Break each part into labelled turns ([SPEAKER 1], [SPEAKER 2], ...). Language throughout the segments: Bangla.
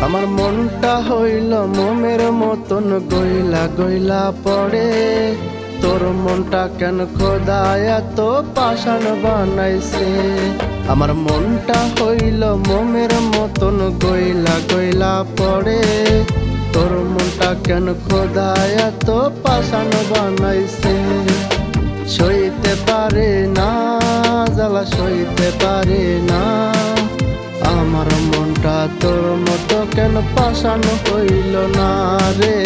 [SPEAKER 1] আমার মনটা হইল মোমের মতন গইলা গইলা পড়ে। তোর মনটা কেন খোদা এত পাষাণ বানাইছে? আমার মনটা হইল মোমের মতন গইলা গইলা পড়ে। তোর মনটা কেন খোদা এত পাষাণ বানাইছে? সইতে পারে না জ্বালা, সইতে পারে না। আমার মনটা তোর মতো কেন পাষাণ হইল না রে?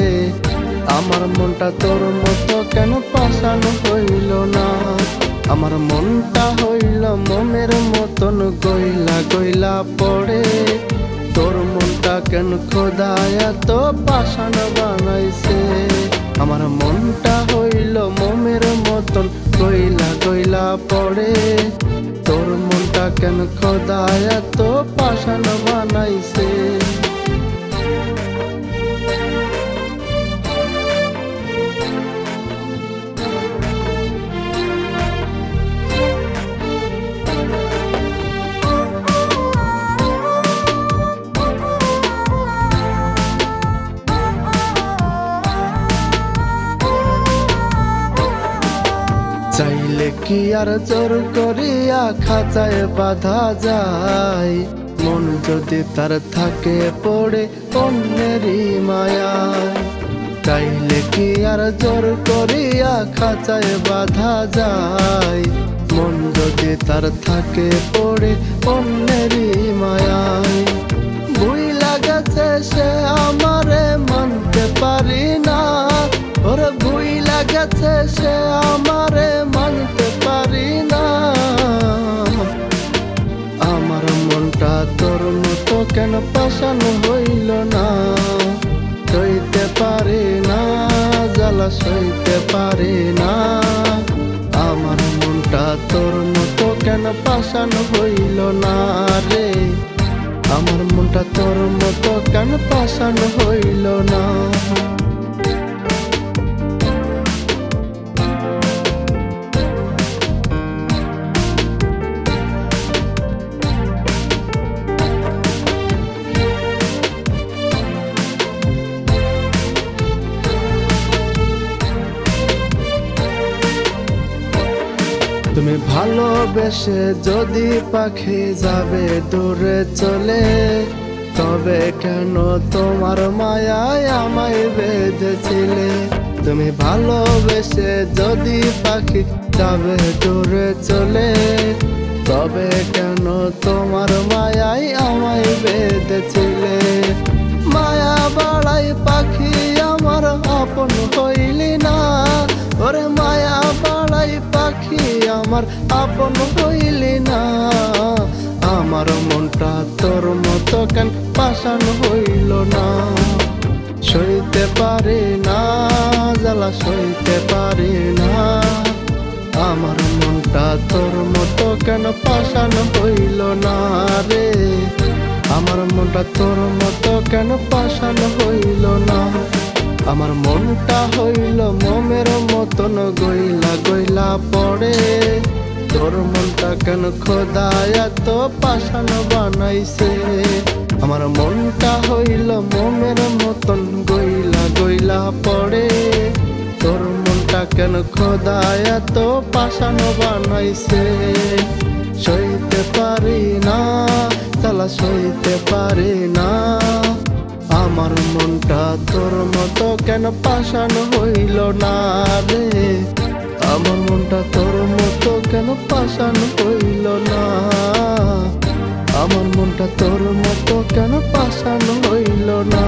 [SPEAKER 1] আমার মনটা তোর মতো কেন পাষাণ হইল না? আমার মনটা হইল মোমের মতন গইলা গইলা পড়ে। তোর মনটা কেন খোদা এত পাষাণ বানাইছে? আমার মনটা হইল মোমের মতন গইলা গইলা পড়ে। তোর মনটা কেন খোদা এত পাষাণ বানাইছে? চাইলে কি আর জোর করিয়া খাঁচায় বাঁধা যায়? মন যদি তার থাকে পড়ে অন্যেরই মায়ায়। চাইলে কি আর জোর করিয়া খাঁচায় বাঁধা যায়? মন যদি তার থাকে পড়ে অন্যেরই মায়ায়। ভুইলা গেছে সে আমারে মানতে পারি না। ওরে ভুইলা গেছে সে আমারে মানতে পারি না। আমার মনটা তোর মতো কেন পাষাণ হইল না? সইতে পারি না জ্বালা, সইতে পারি না। আমার মনটা তোর মতো কেন পাষাণ হইল না রে? আমার মনটা তোর মতো কেন পাষাণ হইল না? তুমি ভালোবেসে যদি পাখি যাবে দূরে চলে, তবে কেন তোমার মায়ায় আমায় বেঁধেছিলে? তুমি ভালোবেসে যদি পাখি যাবে দূরে চলে, তবে কেন তোমার মায়ায় আমায় বেঁধেছিলে? মায়া বাড়াই পাখি আমার আপন হইলি না। ওরে মায়া বাড়াই পাখি আমার আপন হইলি না। আমার মনটা তোর মতো কেন পাষাণ হইল না? সইতে পারি না জ্বালা, সইতে পারি না। আমার মনটা তোর মতো কেন পাষাণ হইল না রে? আমার মনটা তোর মতো কেন পাষাণ হইল না? আমার মনটা হইল মোমের মতন গইলা গইলা পড়ে। তোর মনটা কেন খোদা এত পাষাণ বানাইছে? আমার মনটা হইল মোমের মতন গইলা গইলা পড়ে। তোর মনটা কেন খোদা এত পাষাণ বানাইছে? সইতে পারি না জ্বালা, সইতে পারি না। আমার মনটা তোর মতো কেন পাষাণ হইল না রে? আমার মনটা তোর মতো কেন পাষাণ হইল না? আমার মনটা তোর মতো কেন পাষাণ হইল না?